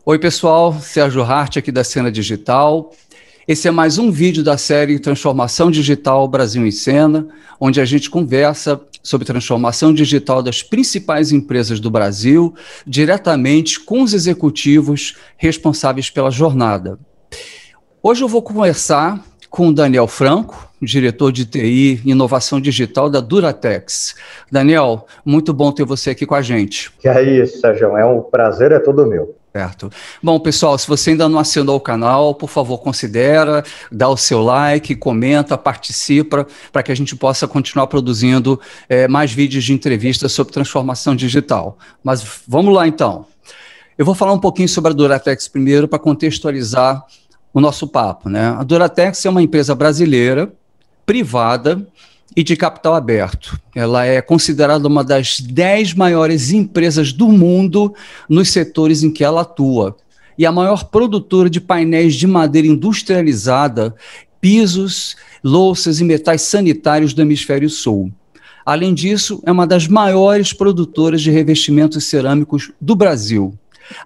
Oi pessoal, Sérgio Hart aqui da Cena Digital. Esse é mais um vídeo da série Transformação Digital Brasil em Cena, onde a gente conversa sobre transformação digital das principais empresas do Brasil, diretamente com os executivos responsáveis pela jornada. Hoje eu vou conversar com o Daniel Franco, diretor de TI e Inovação Digital da Duratex. Daniel, muito bom ter você aqui com a gente. Que é isso, Sérgio, um prazer é todo meu. Certo. Bom, pessoal, se você ainda não assinou o canal, por favor, considera, dá o seu like, comenta, participa, para que a gente possa continuar produzindo mais vídeos de entrevistas sobre transformação digital. Mas vamos lá, então. Eu vou falar um pouquinho sobre a Duratex primeiro, para contextualizar o nosso papo, né? A Duratex é uma empresa brasileira, privada e de capital aberto. Ela é considerada uma das 10 maiores empresas do mundo nos setores em que ela atua. E a maior produtora de painéis de madeira industrializada, pisos, louças e metais sanitários do Hemisfério Sul. Além disso, é uma das maiores produtoras de revestimentos cerâmicos do Brasil.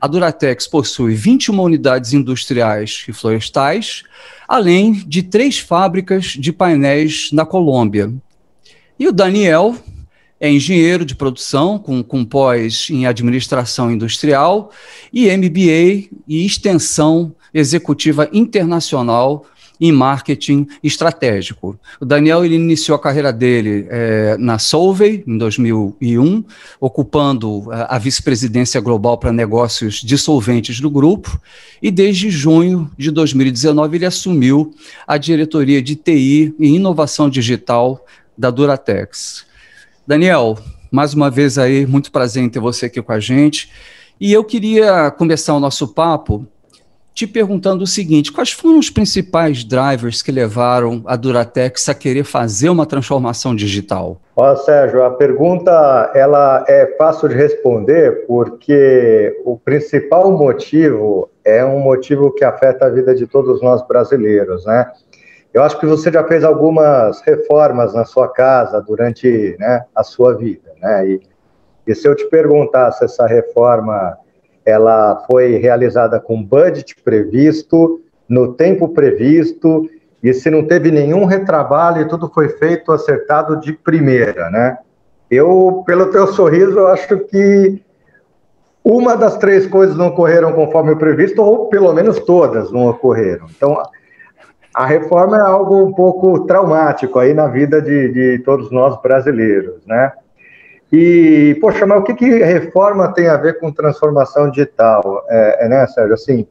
A Duratex possui 21 unidades industriais e florestais, além de 3 fábricas de painéis na Colômbia. E o Daniel é engenheiro de produção, com pós em administração industrial e MBA e extensão executiva internacional em marketing estratégico. O Daniel ele iniciou a carreira dele na Solvay, em 2001, ocupando a vice-presidência global para negócios de solventes do grupo, e desde junho de 2019 ele assumiu a diretoria de TI e inovação digital da Duratex. Daniel, mais uma vez aí, muito prazer em ter você aqui com a gente, e eu queria começar o nosso papo te perguntando o seguinte: quais foram os principais drivers que levaram a Duratex a querer fazer uma transformação digital? Ó, Sérgio, a pergunta ela é fácil de responder porque o principal motivo é um motivo que afeta a vida de todos nós brasileiros, né? Eu acho que você já fez algumas reformas na sua casa durante, né, a sua vida, né? E se eu te perguntar se essa reforma ela foi realizada com budget previsto, no tempo previsto, e se não teve nenhum retrabalho e tudo foi feito acertado de primeira, né? Pelo teu sorriso, eu acho que uma das 3 coisas não ocorreram conforme o previsto, ou pelo menos todas não ocorreram. Então, a reforma é algo um pouco traumático aí na vida de todos nós brasileiros, né? E, poxa, mas o que reforma tem a ver com transformação digital, né, Sérgio? Assim,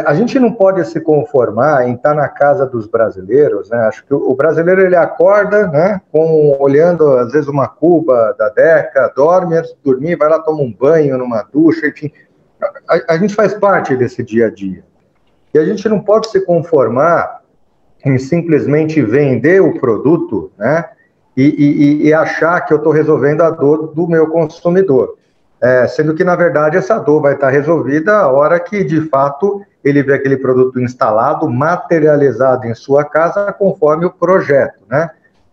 a gente não pode se conformar em estar na casa dos brasileiros, né? Acho que o brasileiro, ele acorda, né, olhando, às vezes, uma cuba da Deca, dorme antes de dormir, vai lá, toma um banho numa ducha, enfim. A gente faz parte desse dia a dia. E a gente não pode se conformar em simplesmente vender o produto, né? E achar que eu estou resolvendo a dor do meu consumidor. Sendo que, na verdade, essa dor vai estar resolvida a hora que, de fato, ele vê aquele produto instalado, materializado em sua casa, conforme o projeto, né?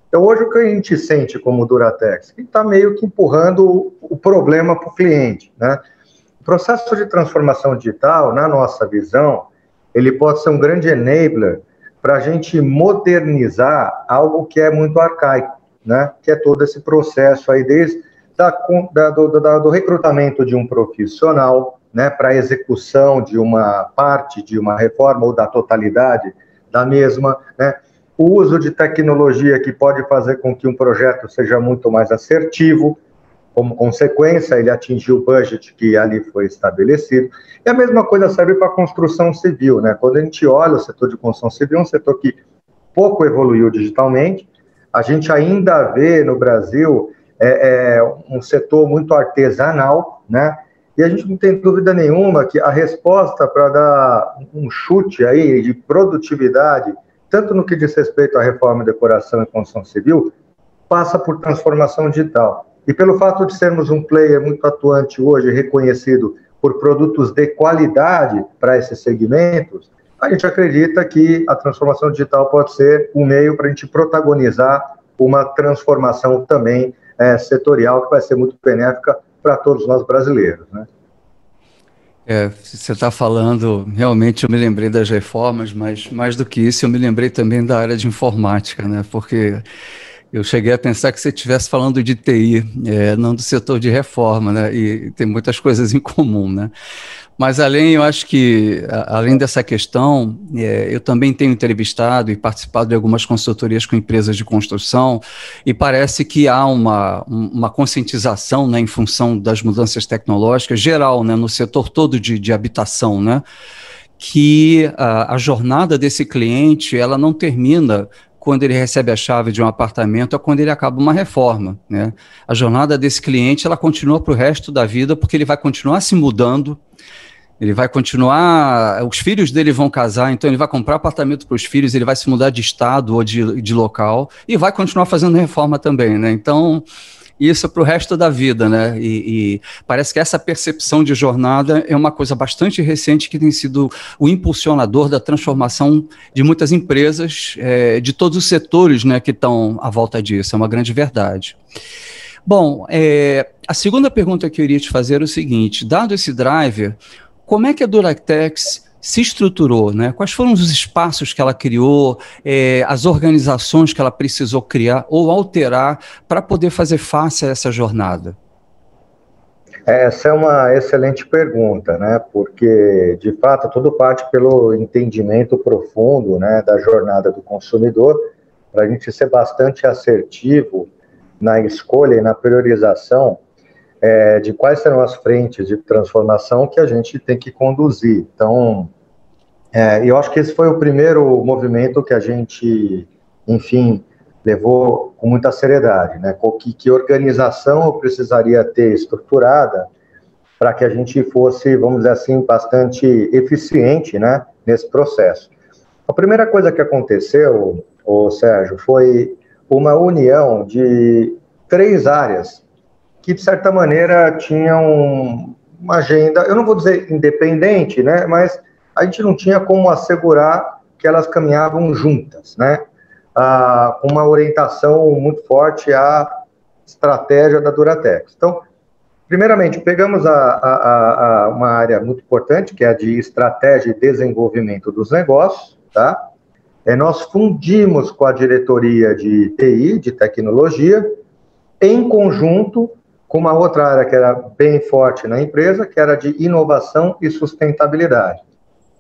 Então, hoje, o que a gente sente como Duratex? Que está meio que empurrando o problema para o cliente, né? O processo de transformação digital, na nossa visão, ele pode ser um grande enabler para a gente modernizar algo que é muito arcaico, né? Que é todo esse processo aí, desde do recrutamento de um profissional, né, para a execução de uma parte de uma reforma ou da totalidade da mesma, né? O uso de tecnologia que pode fazer com que um projeto seja muito mais assertivo, como consequência, ele atingir o budget que ali foi estabelecido. E a mesma coisa serve para a construção civil, né? Quando a gente olha o setor de construção civil, é um setor que pouco evoluiu digitalmente. A gente ainda vê no Brasil um setor muito artesanal, né? E a gente não tem dúvida nenhuma que a resposta para dar um chute aí de produtividade, tanto no que diz respeito à reforma, decoração e construção civil, passa por transformação digital. E pelo fato de sermos um player muito atuante hoje, reconhecido por produtos de qualidade para esses segmentos, a gente acredita que a transformação digital pode ser um meio para a gente protagonizar uma transformação também setorial que vai ser muito benéfica para todos nós brasileiros, né? Você está falando, realmente eu me lembrei das reformas, mas mais do que isso, eu me lembrei também da área de informática, né? Porque eu cheguei a pensar que você estivesse falando de TI, não do setor de reforma, né? E tem muitas coisas em comum, né? Mas eu acho que, além dessa questão, eu também tenho entrevistado e participado de algumas consultorias com empresas de construção, e parece que há uma conscientização, né, em função das mudanças tecnológicas, geral, né, no setor todo de habitação, né, que a jornada desse cliente, ela não termina quando ele recebe a chave de um apartamento ou quando ele acaba uma reforma, né? A jornada desse cliente, ela continua para o resto da vida, porque ele vai continuar se mudando, ele vai continuar, os filhos dele vão casar, então ele vai comprar apartamento para os filhos, ele vai se mudar de estado ou de local e vai continuar fazendo reforma também, né? Então, isso para o resto da vida, né? E parece que essa percepção de jornada é uma coisa bastante recente que tem sido o impulsionador da transformação de muitas empresas, de todos os setores, né, que estão à volta disso, é uma grande verdade. Bom, a segunda pergunta que eu iria te fazer é o seguinte: dado esse driver, como é que a Duratex se estruturou, né? Quais foram os espaços que ela criou, as organizações que ela precisou criar ou alterar para poder fazer face a essa jornada? Essa é uma excelente pergunta, né? Porque, de fato, tudo parte pelo entendimento profundo, né, da jornada do consumidor, para a gente ser bastante assertivo na escolha e na priorização de quais serão as frentes de transformação que a gente tem que conduzir. Então, eu acho que esse foi o primeiro movimento que a gente, enfim, levou com muita seriedade, né? Que organização eu precisaria ter estruturada para que a gente fosse, vamos dizer assim, bastante eficiente, né, nesse processo. A primeira coisa que aconteceu, Sérgio, foi uma união de 3 áreas que, de certa maneira, tinham uma agenda, eu não vou dizer independente, né, mas a gente não tinha como assegurar que elas caminhavam juntas, né, com uma orientação muito forte à estratégia da Duratex. Então, primeiramente, pegamos uma área muito importante, que é a de estratégia e desenvolvimento dos negócios, tá? Nós fundimos com a diretoria de TI, de tecnologia, em conjunto com uma outra área que era bem forte na empresa, que era de inovação e sustentabilidade.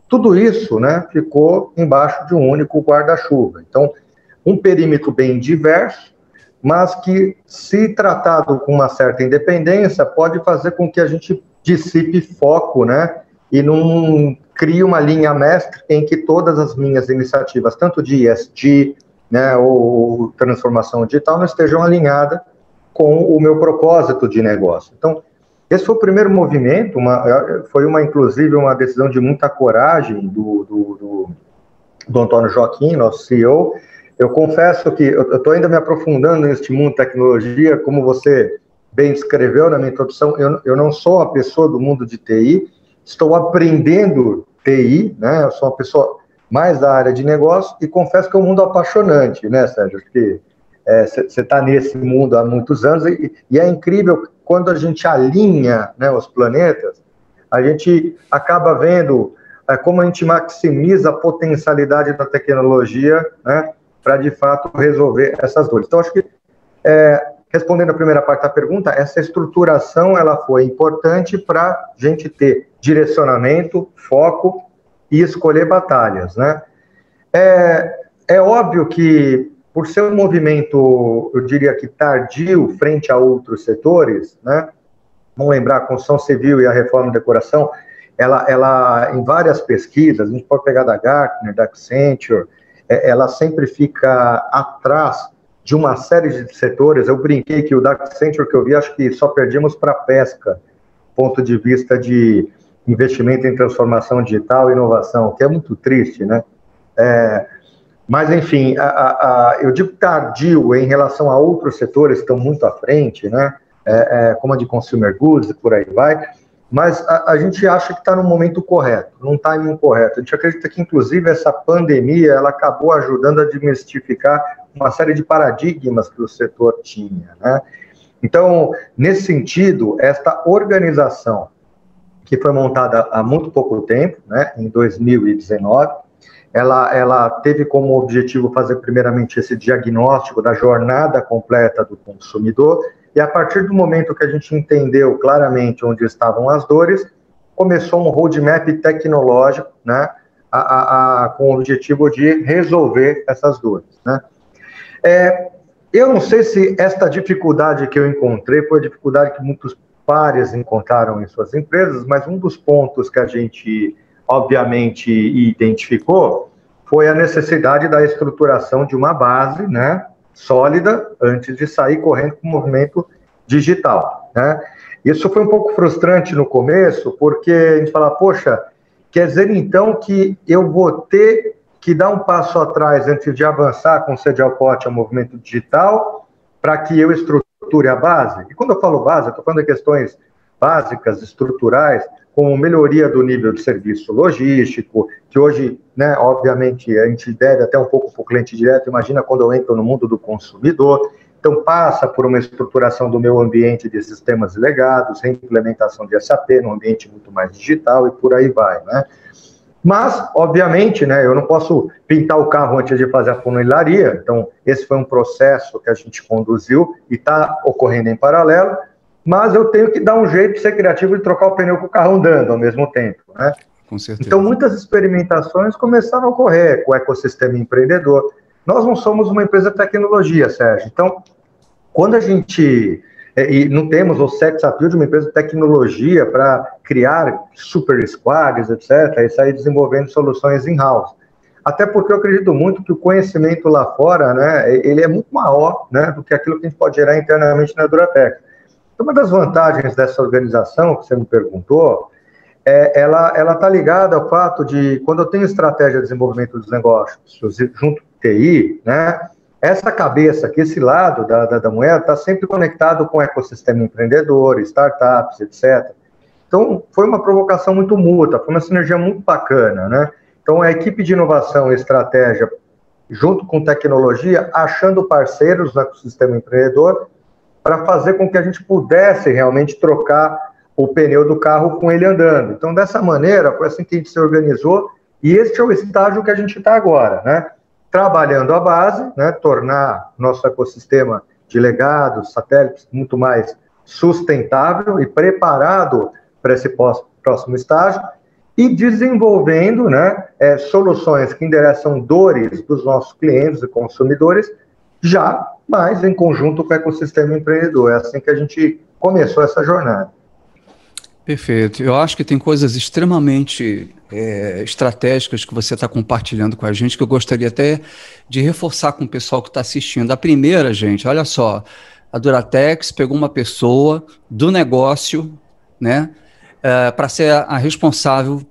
Tudo isso, né, ficou embaixo de um único guarda-chuva. Então, um perímetro bem diverso, mas que, se tratado com uma certa independência, pode fazer com que a gente dissipe foco, né, e não crie uma linha mestre em que todas as minhas iniciativas, tanto de ESG, né, ou transformação digital, não estejam alinhadas com o meu propósito de negócio. Então, esse foi o primeiro movimento, inclusive uma decisão de muita coragem do Antônio Joaquim, nosso CEO. Eu confesso que eu estou ainda me aprofundando neste mundo de tecnologia, como você bem descreveu na minha introdução, eu não sou uma pessoa do mundo de TI, estou aprendendo TI, né? Eu sou uma pessoa mais da área de negócio e confesso que é um mundo apaixonante, né, Sérgio? Porque você está nesse mundo há muitos anos e é incrível quando a gente alinha, né, os planetas, a gente acaba vendo como a gente maximiza a potencialidade da tecnologia, né, para de fato resolver essas dores. Então, acho que, respondendo a primeira parte da pergunta, essa estruturação ela foi importante para a gente ter direcionamento, foco e escolher batalhas, né? É óbvio que, por ser um movimento, eu diria que tardio, frente a outros setores, né? Vamos lembrar, a construção civil e a reforma e decoração, ela, em várias pesquisas, a gente pode pegar da Gartner, da Accenture, ela sempre fica atrás de uma série de setores. Eu brinquei que o da Accenture que eu vi, acho que só perdíamos para a pesca, ponto de vista de investimento em transformação digital e inovação, que é muito triste, né? Mas, enfim, eu digo tardio em relação a outros setores que estão muito à frente, né? Como a de consumer goods e por aí vai, mas a gente acha que está no momento correto, num timing correto. A gente acredita que, inclusive, essa pandemia ela acabou ajudando a desmistificar uma série de paradigmas que o setor tinha, né? Então, nesse sentido, esta organização que foi montada há muito pouco tempo, né, em 2019. Ela teve como objetivo fazer primeiramente esse diagnóstico da jornada completa do consumidor, e a partir do momento que a gente entendeu claramente onde estavam as dores, começou um roadmap tecnológico, né, com o objetivo de resolver essas dores, né. Eu não sei se esta dificuldade que eu encontrei foi a dificuldade que muitos pares encontraram em suas empresas, mas um dos pontos que a gente, obviamente, identificou foi a necessidade da estruturação de uma base, né, sólida, antes de sair correndo com o movimento digital, né. Isso foi um pouco frustrante no começo, porque a gente fala, poxa, quer dizer então que eu vou ter que dar um passo atrás antes de avançar com sede ao pote ao movimento digital, para que eu estruture a base? E quando eu falo base, eu estou falando de questões básicas, estruturais, como melhoria do nível de serviço logístico, que hoje, né, obviamente, a gente deve até um pouco para o cliente direto, imagina quando eu entro no mundo do consumidor, então passa por uma estruturação do meu ambiente de sistemas legados, reimplementação de SAP num ambiente muito mais digital e por aí vai, né? Mas, obviamente, né, eu não posso pintar o carro antes de fazer a funilaria, então esse foi um processo que a gente conduziu e está ocorrendo em paralelo, mas eu tenho que dar um jeito de ser criativo e trocar o pneu com o carro andando ao mesmo tempo, né? Com certeza. Então, muitas experimentações começaram a ocorrer com o ecossistema empreendedor. Nós não somos uma empresa de tecnologia, Sérgio, então, quando a gente... E não temos o sex appeal de uma empresa de tecnologia para criar super squads, etc., e sair desenvolvendo soluções in-house. Até porque eu acredito muito que o conhecimento lá fora, né, ele é muito maior, né, do que aquilo que a gente pode gerar internamente na Duratex. Então, uma das vantagens dessa organização, que você me perguntou, ela está ligada ao fato de, quando eu tenho estratégia de desenvolvimento dos negócios junto com TI, né, essa cabeça aqui, esse lado da moeda, está sempre conectado com o ecossistema empreendedor, startups, etc. Então, foi uma provocação muito mútua, foi uma sinergia muito bacana, né? Então, a equipe de inovação e estratégia, junto com tecnologia, achando parceiros no ecossistema empreendedor, para fazer com que a gente pudesse realmente trocar o pneu do carro com ele andando. Então, dessa maneira, foi assim que a gente se organizou, e este é o estágio que a gente está agora, né? Trabalhando a base, né, tornar nosso ecossistema de legados, satélites, muito mais sustentável e preparado para esse próximo estágio, e desenvolvendo, né, soluções que endereçam dores dos nossos clientes e consumidores, já mais em conjunto com o ecossistema empreendedor. É assim que a gente começou essa jornada. Perfeito. Eu acho que tem coisas extremamente estratégicas que você está compartilhando com a gente, que eu gostaria até de reforçar com o pessoal que está assistindo. A primeira, gente, olha só, a Duratex pegou uma pessoa do negócio, né, para ser a responsável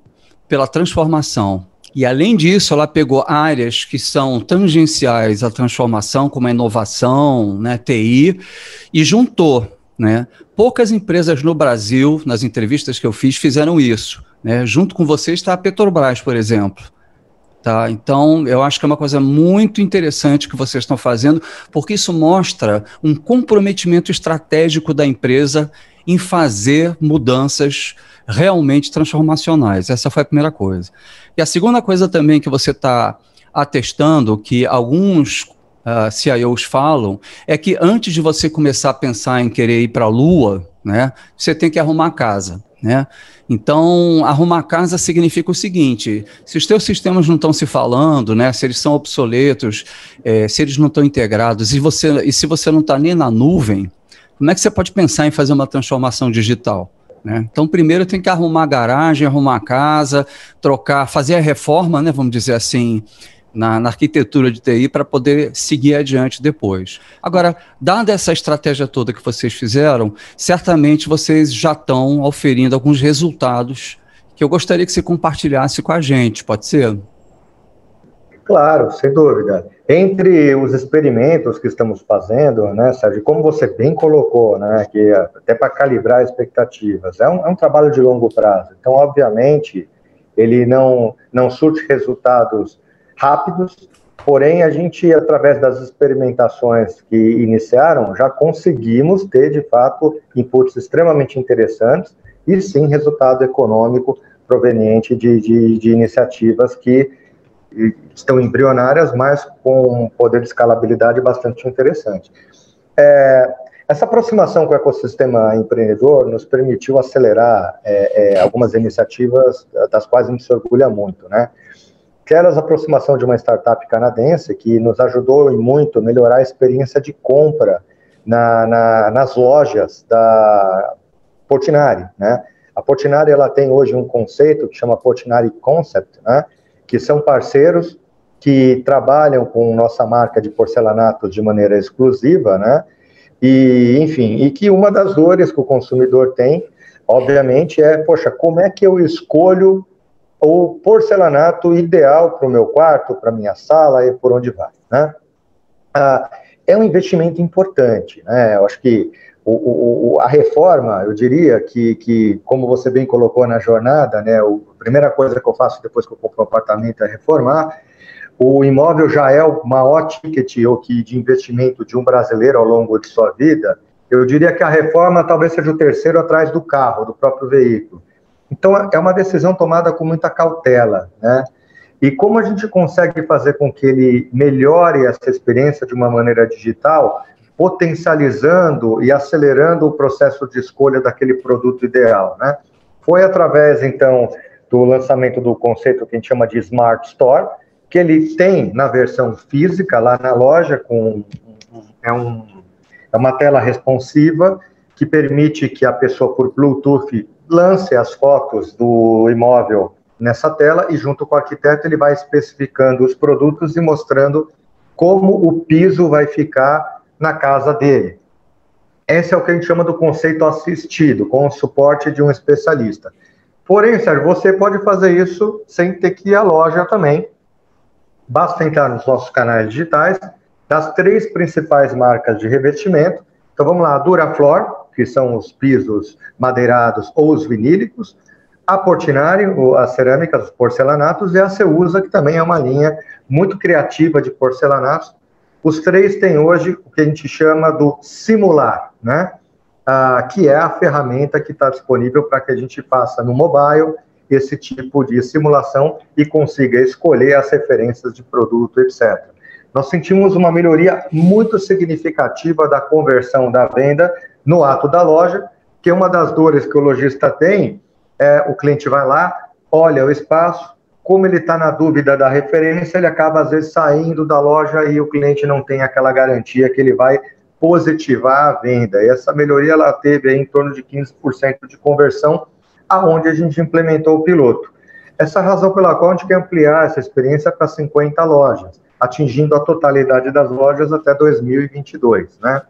pela transformação. E, além disso, ela pegou áreas que são tangenciais à transformação, como a inovação, né, TI, e juntou, né? Poucas empresas no Brasil, nas entrevistas que eu fiz, fizeram isso, né? Junto com vocês está a Petrobras, por exemplo. Tá? Então, eu acho que é uma coisa muito interessante que vocês estão fazendo, porque isso mostra um comprometimento estratégico da empresa em fazer mudanças realmente transformacionais. Essa foi a primeira coisa. E a segunda coisa também que você está atestando, que alguns CIOs falam, é que antes de você começar a pensar em querer ir para a Lua, né, você tem que arrumar a casa, né? Então, arrumar a casa significa o seguinte: se os teus sistemas não estão se falando, né, se eles são obsoletos, se eles não estão integrados, e se você não está nem na nuvem, como é que você pode pensar em fazer uma transformação digital? Né? Então, primeiro tem que arrumar a garagem, arrumar a casa, trocar, fazer a reforma, né, vamos dizer assim, na arquitetura de TI, para poder seguir adiante depois. Agora, dada essa estratégia toda que vocês fizeram, certamente vocês já estão oferindo alguns resultados que eu gostaria que você compartilhasse com a gente, pode ser? Claro, sem dúvida. Entre os experimentos que estamos fazendo, né, Sérgio, como você bem colocou, né, que até para calibrar expectativas, é um trabalho de longo prazo. Então, obviamente, ele não surte resultados rápidos, porém, a gente, através das experimentações que iniciaram, já conseguimos ter, de fato, inputs extremamente interessantes, e sim resultado econômico proveniente de iniciativas que estão embrionárias, mas com um poder de escalabilidade bastante interessante. Essa aproximação com o ecossistema empreendedor nos permitiu acelerar algumas iniciativas das quais a gente se orgulha muito, né? Que era a aproximação de uma startup canadense que nos ajudou muito a melhorar a experiência de compra nas lojas da Portinari, né? A Portinari, ela tem hoje um conceito que chama Portinari Concept, né? Que são parceiros que trabalham com nossa marca de porcelanato de maneira exclusiva, né? E, enfim, e que uma das dores que o consumidor tem, obviamente, poxa, como é que eu escolho o porcelanato ideal para o meu quarto, para a minha sala e por onde vai, né? É um investimento importante, né? Eu acho que a reforma, eu diria que, como você bem colocou na jornada, né, a primeira coisa que eu faço depois que eu compro um apartamento é reformar. O imóvel já é o maior ticket de investimento de um brasileiro ao longo de sua vida. Eu diria que a reforma talvez seja o terceiro atrás do carro, do próprio veículo. Então, é uma decisão tomada com muita cautela, né? E como a gente consegue fazer com que ele melhore essa experiência de uma maneira digital, potencializando e acelerando o processo de escolha daquele produto ideal, né? Foi através, então, do lançamento do conceito que a gente chama de Smart Store, que ele tem na versão física, lá na loja, é uma tela responsiva que permite que a pessoa, por Bluetooth, lance as fotos do imóvel nessa tela e, junto com o arquiteto, ele vai especificando os produtos e mostrando como o piso vai ficar na casa dele. Esse é o que a gente chama do conceito assistido, com o suporte de um especialista. Porém, Sérgio, você pode fazer isso sem ter que ir à loja também. Basta entrar nos nossos canais digitais, das 3 principais marcas de revestimento. Então, vamos lá, a Duraflor, que são os pisos madeirados ou os vinílicos, a Portinari, as cerâmicas, os porcelanatos, e a Ceusa, que também é uma linha muito criativa de porcelanatos. Os 3 têm hoje o que a gente chama do simular, né? Que é a ferramenta que está disponível para que a gente faça no mobile esse tipo de simulação e consiga escolher as referências de produto, etc. Nós sentimos uma melhoria muito significativa da conversão da venda no ato da loja, que uma das dores que o lojista tem o cliente vai lá, olha o espaço, como ele está na dúvida da referência, ele acaba às vezes saindo da loja e o cliente não tem aquela garantia que ele vai positivar a venda. E essa melhoria ela teve aí em torno de 15% de conversão, aonde a gente implementou o piloto. Essa é a razão pela qual a gente quer ampliar essa experiência para 50 lojas, atingindo a totalidade das lojas até 2022, né?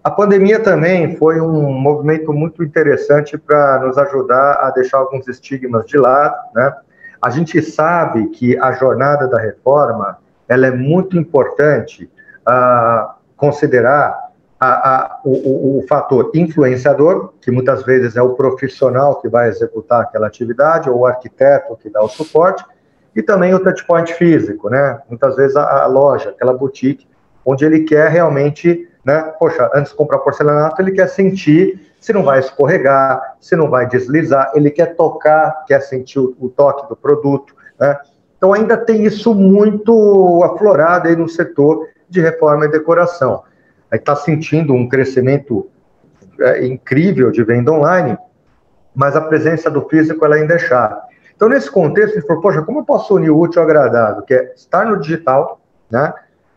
A pandemia também foi um movimento muito interessante para nos ajudar a deixar alguns estigmas de lado, né? A gente sabe que a jornada da reforma, ela é muito importante considerar o fator influenciador, que muitas vezes é o profissional que vai executar aquela atividade, ou o arquiteto que dá o suporte, e também o touchpoint físico, né? Muitas vezes a loja, aquela boutique, onde ele quer realmente, né? Poxa, antes de comprar porcelanato, ele quer sentir se não vai escorregar, se não vai deslizar, ele quer tocar, quer sentir o toque do produto, né? Então ainda tem isso muito aflorado aí no setor de reforma e decoração. Aí está sentindo um crescimento incrível de venda online, mas a presença do físico ela ainda é chave. Então, nesse contexto, a gente falou, poxa, como eu posso unir o útil ao agradável? Que é estar no digital, né?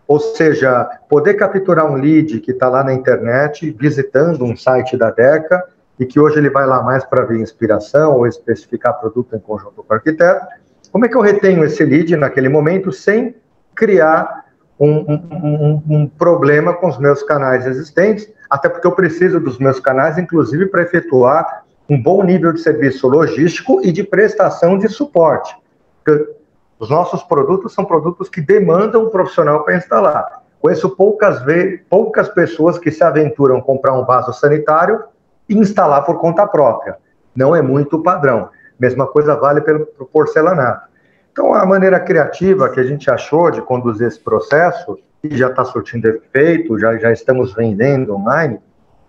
Ou seja, poder capturar um lead que está lá na internet, visitando um site da Deca, e que hoje ele vai lá mais para ver inspiração ou especificar produto em conjunto com o arquiteto. Como é que eu retenho esse lead naquele momento sem criar um problema com os meus canais existentes, até porque eu preciso dos meus canais, inclusive, para efetuar um bom nível de serviço logístico e de prestação de suporte. Porque os nossos produtos são produtos que demandam um profissional para instalar. Conheço poucas pessoas que se aventuram a comprar um vaso sanitário e instalar por conta própria. Não é muito padrão. Mesma coisa vale para o porcelanato. Então, a maneira criativa que a gente achou de conduzir esse processo, que já está surtindo efeito, já estamos vendendo online,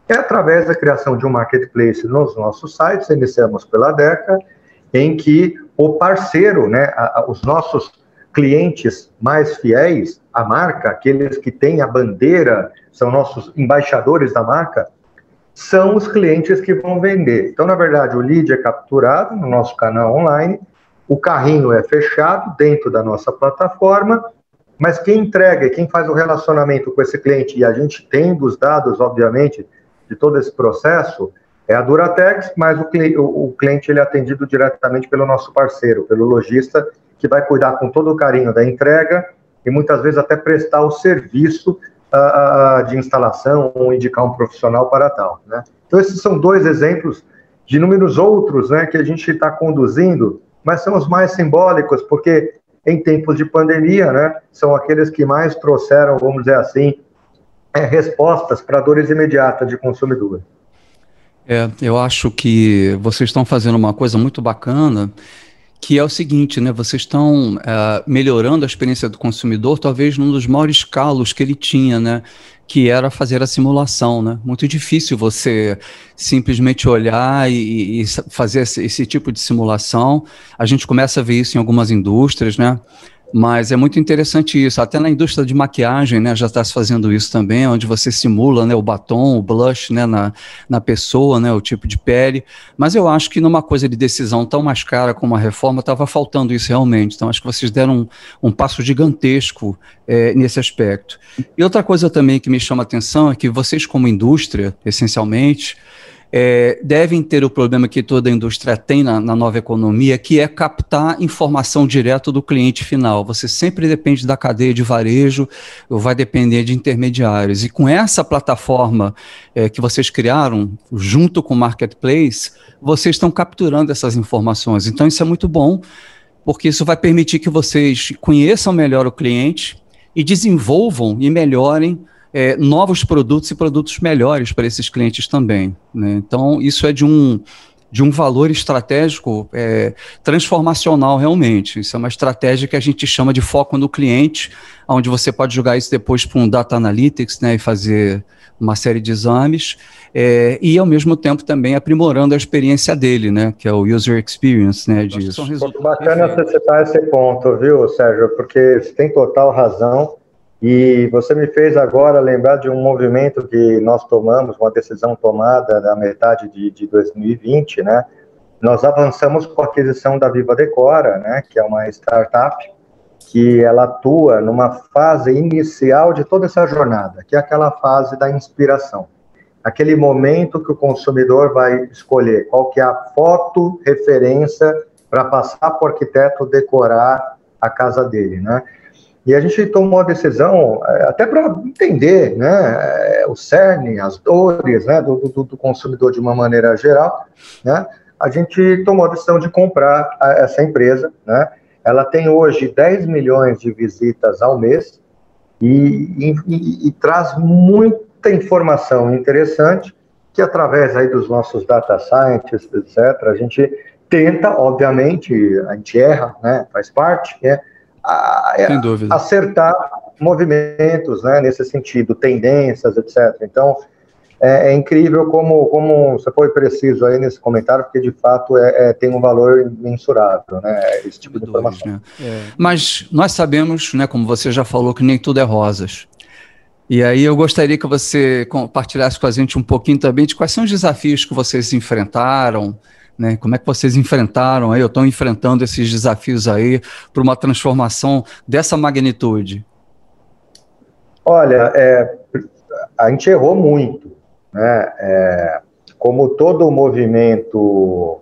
É através da criação de um marketplace nos nossos sites, iniciamos pela DECA, em que o parceiro, né, os nossos clientes mais fiéis à marca, aqueles que têm a bandeira, são nossos embaixadores da marca, são os clientes que vão vender. Então, na verdade, o lead é capturado no nosso canal online, o carrinho é fechado dentro da nossa plataforma, mas quem entrega e quem faz o relacionamento com esse cliente, e a gente tem os dados, obviamente, de todo esse processo, é a Duratex, mas o cliente ele é atendido diretamente pelo nosso parceiro, pelo lojista, que vai cuidar com todo o carinho da entrega e muitas vezes até prestar o serviço de instalação ou indicar um profissional para tal, né? Então, esses são 2 exemplos de inúmeros outros, né, que a gente está conduzindo, mas são os mais simbólicos, porque em tempos de pandemia, né, são aqueles que mais trouxeram, vamos dizer assim, respostas para dores imediatas de consumidor. Eu acho que vocês estão fazendo uma coisa muito bacana, que é o seguinte, né? Vocês estão melhorando a experiência do consumidor, talvez num dos maiores calos que ele tinha, né? Que era fazer a simulação, né? Muito difícil você simplesmente olhar e fazer esse tipo de simulação. A gente começa a ver isso em algumas indústrias, né? Mas é muito interessante isso, até na indústria de maquiagem, né, já está se fazendo isso também, onde você simula, né, o batom, o blush, né, na pessoa, né, o tipo de pele, mas eu acho que numa coisa de decisão tão mais cara como a reforma, estava faltando isso realmente, então acho que vocês deram um passo gigantesco nesse aspecto. E outra coisa também que me chama a atenção é que vocês como indústria, essencialmente, devem ter o problema que toda a indústria tem na nova economia, que é captar informação direto do cliente final. Você sempre depende da cadeia de varejo, ou vai depender de intermediários. E com essa plataforma que vocês criaram, junto com o Marketplace, vocês estão capturando essas informações. Então isso é muito bom, porque isso vai permitir que vocês conheçam melhor o cliente e desenvolvam e melhorem novos produtos e produtos melhores para esses clientes também, né? Então, isso é de um valor estratégico transformacional realmente. Isso é uma estratégia que a gente chama de foco no cliente, onde você pode jogar isso depois para um Data Analytics, né, e fazer uma série de exames, e ao mesmo tempo também aprimorando a experiência dele, né, que é o User Experience, né, disso. Bacana você citar esse ponto, viu, Sérgio, porque você tem total razão. E você me fez agora lembrar de um movimento que nós tomamos, uma decisão tomada na metade de 2020, né? Nós avançamos com a aquisição da Viva Decora, né? Que é uma startup que ela atua numa fase inicial de toda essa jornada, que é aquela fase da inspiração. Aquele momento que o consumidor vai escolher qual que é a foto referência para passar para o arquiteto decorar a casa dele, né? E a gente tomou a decisão, até para entender, né, o cerne, as dores, né, do consumidor de uma maneira geral, né, a gente tomou a decisão de comprar essa empresa, né. Ela tem hoje 10 milhões de visitas ao mês e traz muita informação interessante que, através aí dos nossos data scientists, etc., a gente tenta, obviamente, a gente erra, né, faz parte, né, sem dúvida, acertar movimentos, né, nesse sentido, tendências, etc. Então, é incrível como você foi preciso aí nesse comentário, porque de fato tem um valor mensurável, né, esse tipo de informação. Né? Mas nós sabemos, né, como você já falou, que nem tudo é rosas. E aí eu gostaria que você compartilhasse com a gente um pouquinho também de quais são os desafios que vocês enfrentaram, né? Como é que vocês enfrentaram aí, ou estão enfrentando esses desafios aí para uma transformação dessa magnitude? Olha, a gente errou muito, né? Como todo movimento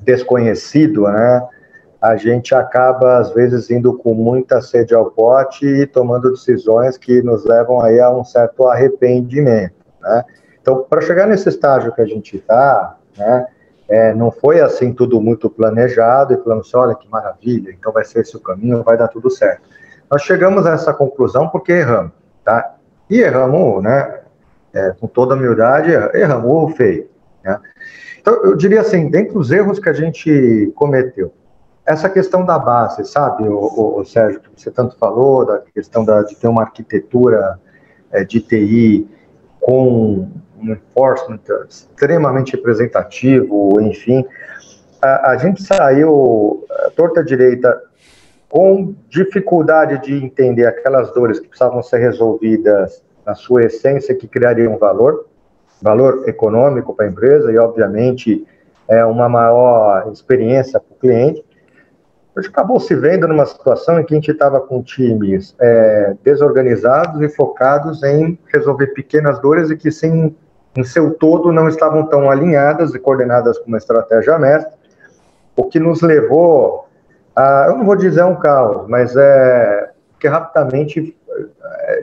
desconhecido, né? A gente acaba, às vezes, indo com muita sede ao pote e tomando decisões que nos levam aí a um certo arrependimento, né? Então, para chegar nesse estágio que a gente está, né, não foi assim tudo muito planejado e falando assim, olha que maravilha, então vai ser esse o caminho, vai dar tudo certo. Nós chegamos a essa conclusão porque erramos, tá? E erramos, né, com toda a humildade, erramos feio, né? Então, eu diria assim, dentre os erros que a gente cometeu, essa questão da base, sabe, o Sérgio, que você tanto falou, da questão de ter uma arquitetura de TI com um enforcement extremamente representativo, enfim, a gente saiu torta direita com dificuldade de entender aquelas dores que precisavam ser resolvidas na sua essência, que criariam valor econômico para a empresa e, obviamente, uma maior experiência para o cliente. A gente acabou se vendo numa situação em que a gente estava com times desorganizados e focados em resolver pequenas dores e que, sim, em seu todo, não estavam tão alinhadas e coordenadas com uma estratégia mestra, o que nos levou eu não vou dizer um caos, mas que rapidamente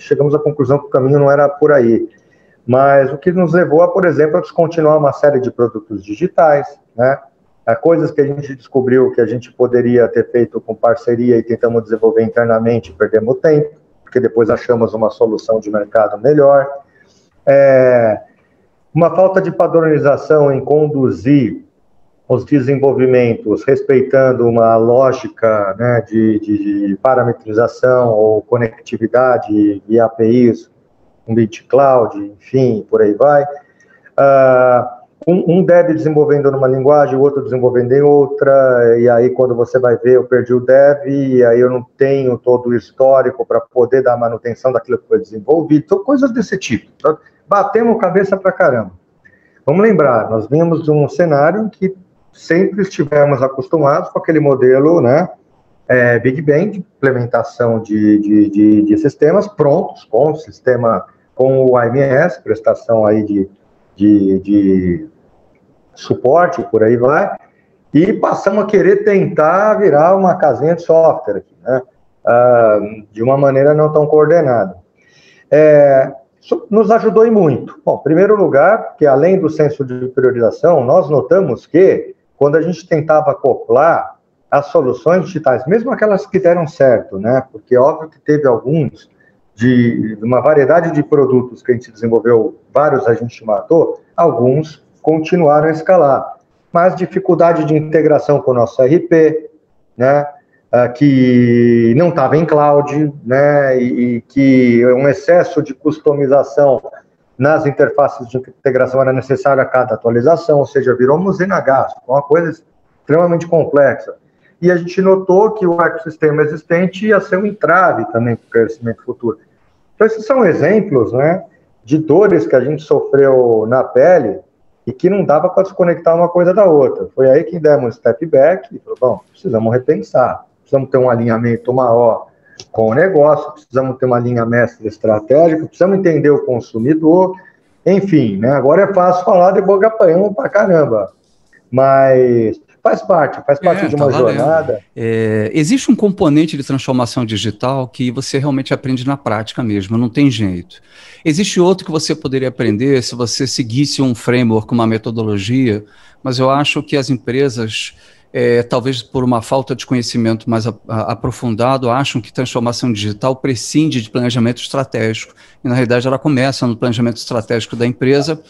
chegamos à conclusão que o caminho não era por aí. Mas o que nos levou a, por exemplo, a descontinuar uma série de produtos digitais, né? Coisas que a gente descobriu que a gente poderia ter feito com parceria e tentamos desenvolver internamente, perdemos tempo, porque depois achamos uma solução de mercado melhor. Uma falta de padronização em conduzir os desenvolvimentos respeitando uma lógica, né, de parametrização ou conectividade via APIs, um bit cloud, enfim, por aí vai. Um dev desenvolvendo numa linguagem, o outro desenvolvendo em outra, e aí quando você vai ver, eu perdi o dev, e aí eu não tenho todo o histórico para poder dar manutenção daquilo que foi desenvolvido, então coisas desse tipo. Então, batemos cabeça pra caramba. Vamos lembrar, nós vimos de um cenário em que sempre estivemos acostumados com aquele modelo, né, Big Bang, de implementação de sistemas prontos, com o sistema, com o AMS, prestação aí de suporte, por aí vai, e passamos a querer tentar virar uma casinha de software aqui, né, de uma maneira não tão coordenada. Isso nos ajudou e muito. Bom, em primeiro lugar, que além do senso de priorização, nós notamos que quando a gente tentava acoplar as soluções digitais, mesmo aquelas que deram certo, né? Porque óbvio que teve alguns de uma variedade de produtos que a gente desenvolveu, vários a gente matou, alguns continuaram a escalar. Mas dificuldade de integração com o nosso RP, né? Que não estava em cloud, né? E que um excesso de customização nas interfaces de integração era necessária a cada atualização, ou seja, virou um usina gasto, uma coisa extremamente complexa. E a gente notou que o ecossistema existente ia ser um entrave também para o crescimento futuro. Então, esses são exemplos, né, de dores que a gente sofreu na pele e que não dava para desconectar uma coisa da outra. Foi aí que demos um step back e falou, bom, precisamos repensar, precisamos ter um alinhamento maior com o negócio, precisamos ter uma linha mestra estratégica, precisamos entender o consumidor, enfim, né? Agora é fácil falar de boca apanhando pra caramba, mas faz parte de uma jornada. Existe um componente de transformação digital que você realmente aprende na prática mesmo, não tem jeito. Existe outro que você poderia aprender se você seguisse um framework, uma metodologia, mas eu acho que as empresas, talvez por uma falta de conhecimento mais aprofundado, acham que transformação digital prescinde de planejamento estratégico. E, na realidade, ela começa no planejamento estratégico da empresa,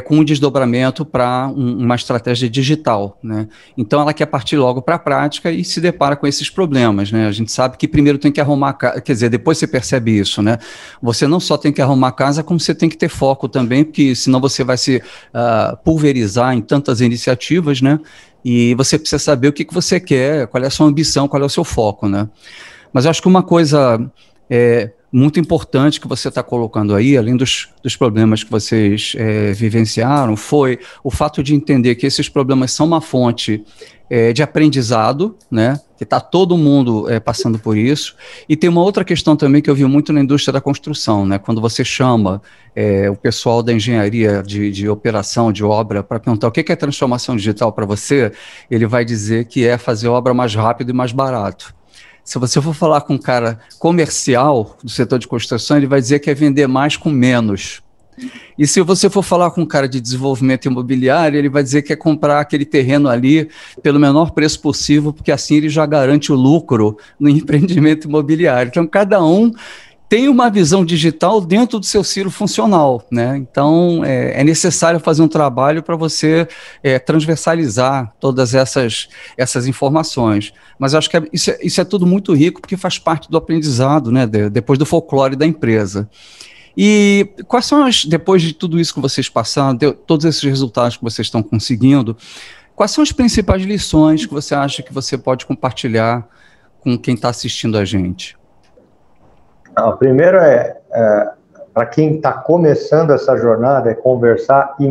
com um desdobramento para uma estratégia digital, né? Então, ela quer partir logo para a prática e se depara com esses problemas, né? A gente sabe que primeiro tem que arrumar a casa, quer dizer, depois você percebe isso, né? Você não só tem que arrumar a casa, como você tem que ter foco também, porque senão você vai se pulverizar em tantas iniciativas, né? E você precisa saber o que você quer, qual é a sua ambição, qual é o seu foco, né? Mas eu acho que uma coisa muito importante que você está colocando aí, além dos problemas que vocês vivenciaram, foi o fato de entender que esses problemas são uma fonte de aprendizado, né? Que está todo mundo passando por isso. E tem uma outra questão também que eu vi muito na indústria da construção, né? Quando você chama o pessoal da engenharia de operação, de obra, para perguntar o que é transformação digital para você, ele vai dizer que é fazer obra mais rápido e mais barato. Se você for falar com um cara comercial do setor de construção, ele vai dizer que é vender mais com menos. E se você for falar com um cara de desenvolvimento imobiliário, ele vai dizer que é comprar aquele terreno ali pelo menor preço possível, porque assim ele já garante o lucro no empreendimento imobiliário. Então, cada um tem uma visão digital dentro do seu ciclo funcional, né? Então, é necessário fazer um trabalho para você transversalizar todas essas informações. Mas eu acho que isso é tudo muito rico, porque faz parte do aprendizado, né? Depois do folclore da empresa. E quais são depois de tudo isso que vocês passaram, todos esses resultados que vocês estão conseguindo, quais são as principais lições que você acha que você pode compartilhar com quem está assistindo a gente? Primeiro para quem está começando essa jornada, é conversar e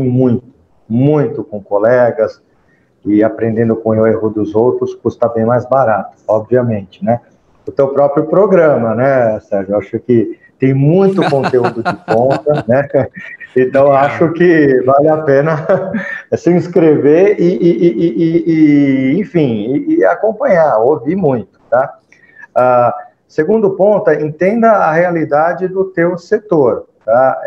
muito com colegas, e aprendendo com o erro dos outros custa bem mais barato, obviamente, né? O teu próprio programa, né, Sérgio? Eu acho que tem muito conteúdo de ponta, né? Então, acho que vale a pena se inscrever enfim, acompanhar, ouvir muito, tá? Segundo ponto, entenda a realidade do teu setor, tá?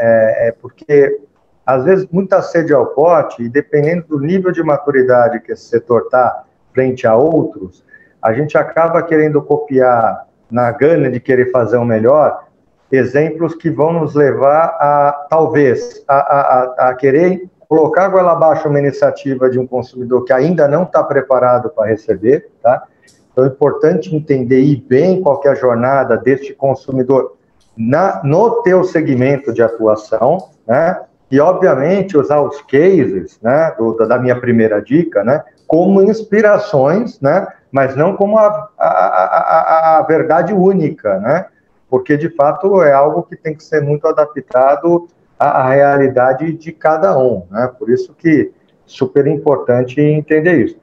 Porque, às vezes, muita sede ao pote, e dependendo do nível de maturidade que esse setor está frente a outros, a gente acaba querendo copiar, na gana de querer fazer o melhor, exemplos que vão nos levar talvez, a querer colocar a goela abaixo uma iniciativa de um consumidor que ainda não está preparado para receber, tá? Então, é importante entender bem qual que é a jornada deste consumidor no teu segmento de atuação, né? E, obviamente, usar os cases, né, da minha primeira dica, né, como inspirações, né, mas não como a verdade única, né? Porque, de fato, é algo que tem que ser muito adaptado à realidade de cada um, né? Por isso que é super importante entender isso.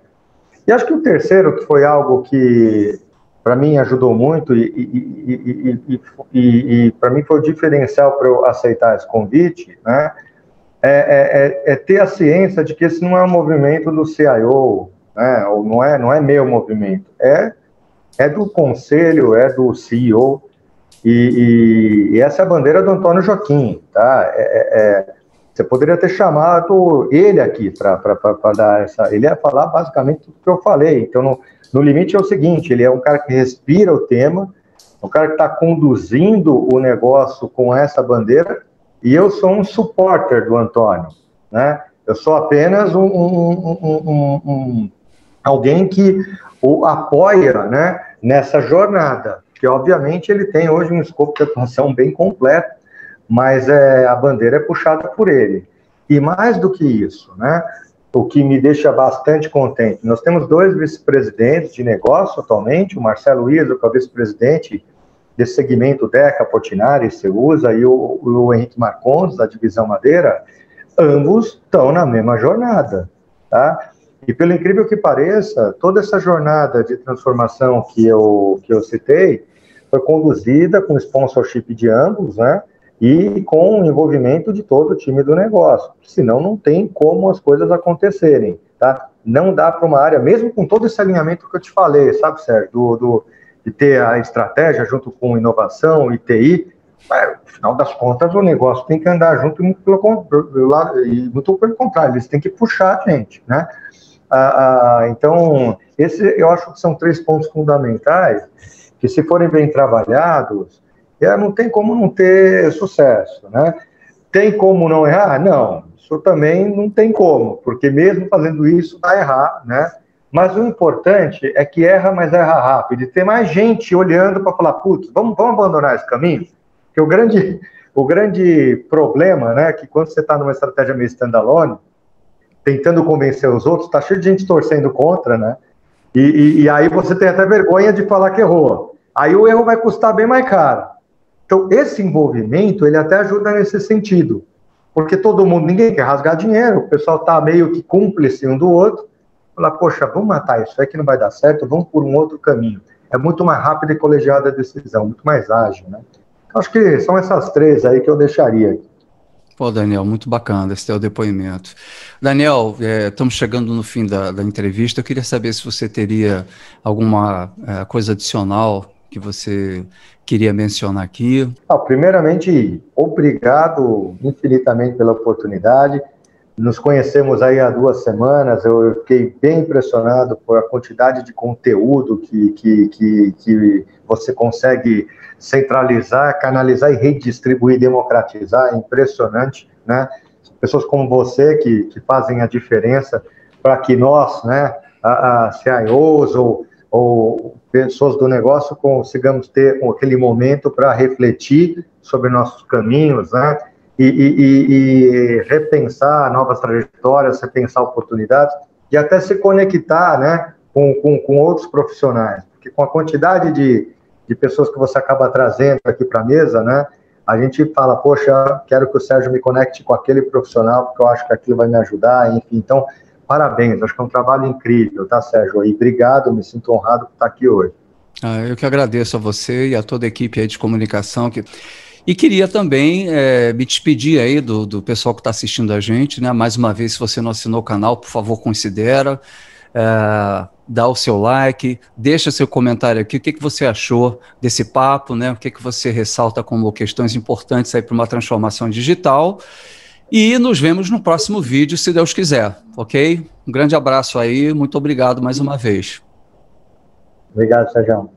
E acho que o terceiro, que foi algo que, para mim, ajudou muito e para mim foi o diferencial para eu aceitar esse convite, né? Ter a ciência de que esse não é um movimento do CIO, né? Ou não é meu movimento, é do conselho, é do CEO, e essa é a bandeira do Antônio Joaquim, tá? Você poderia ter chamado ele aqui para dar essa... Ele ia falar basicamente tudo que eu falei. Então, no limite é o seguinte, ele é um cara que respira o tema, um cara que está conduzindo o negócio com essa bandeira, e eu sou um supporter do Antônio, né? Eu sou apenas alguém que o apoia, né, nessa jornada, que obviamente ele tem hoje um escopo de atuação bem completo, mas a bandeira é puxada por ele. E mais do que isso, né, o que me deixa bastante contente, nós temos 2 vice-presidentes de negócio atualmente, o Marcelo Iso, que é o vice-presidente desse segmento Deca, Portinari, Ceusa, e o Henrique Marcondes, da divisão Madeira, ambos estão na mesma jornada, tá? E pelo incrível que pareça, toda essa jornada de transformação que eu citei foi conduzida com sponsorship de ambos, né? E com o envolvimento de todo o time do negócio. Senão não tem como as coisas acontecerem, tá? Não dá para uma área, mesmo com todo esse alinhamento que eu te falei, sabe, Sérgio? De ter a estratégia junto com inovação e TI, no final das contas o negócio tem que andar junto e muito pelo contrário, eles têm que puxar a gente, né? Então, eu acho que são 3 pontos fundamentais que, se forem bem trabalhados, não tem como não ter sucesso, né? Tem como não errar? Não, isso também não tem como, porque mesmo fazendo isso, vai errar, né? Mas o importante é que erra, mas erra rápido, e ter mais gente olhando para falar, putz, vamos abandonar esse caminho? Porque o grande problema, né, que quando você está numa estratégia meio standalone, tentando convencer os outros, tá cheio de gente torcendo contra, né? E aí você tem até vergonha de falar que errou. Aí o erro vai custar bem mais caro. Então, esse envolvimento, ele até ajuda nesse sentido. Porque ninguém quer rasgar dinheiro, o pessoal tá meio que cúmplice um do outro. Falar, poxa, vamos matar isso aí que não vai dar certo, vamos por um outro caminho. É muito mais rápida e colegiada a decisão, muito mais ágil, né? Acho que são essas 3 aí que eu deixaria aqui. Pô, Daniel, muito bacana esse teu depoimento. Daniel, estamos chegando no fim da entrevista. Eu queria saber se você teria alguma coisa adicional que você queria mencionar aqui. Primeiramente, obrigado infinitamente pela oportunidade. Nos conhecemos aí há 2 semanas, eu fiquei bem impressionado por a quantidade de conteúdo que você consegue centralizar, canalizar e redistribuir, democratizar, é impressionante, né? Pessoas como você que fazem a diferença para que nós, né, CIOs ou ou pessoas do negócio consigamos ter aquele momento para refletir sobre nossos caminhos, né? E repensar novas trajetórias, repensar oportunidades e até se conectar, né, com outros profissionais, porque com a quantidade de pessoas que você acaba trazendo aqui para a mesa, né, a gente fala, poxa, quero que o Sérgio me conecte com aquele profissional, porque eu acho que aquilo vai me ajudar, enfim. Então, parabéns, acho que é um trabalho incrível, tá, Sérgio? E obrigado, me sinto honrado por estar aqui hoje. Eu que agradeço a você e a toda a equipe aí de comunicação. E queria também me despedir aí do pessoal que está assistindo a gente, né? Mais uma vez, se você não assinou o canal, por favor, considera. Dá o seu like, deixa seu comentário aqui, o que você achou desse papo, né? O que você ressalta como questões importantes aí para uma transformação digital, e nos vemos no próximo vídeo, se Deus quiser, ok? Um grande abraço aí, muito obrigado mais uma vez. Obrigado, Sérgio.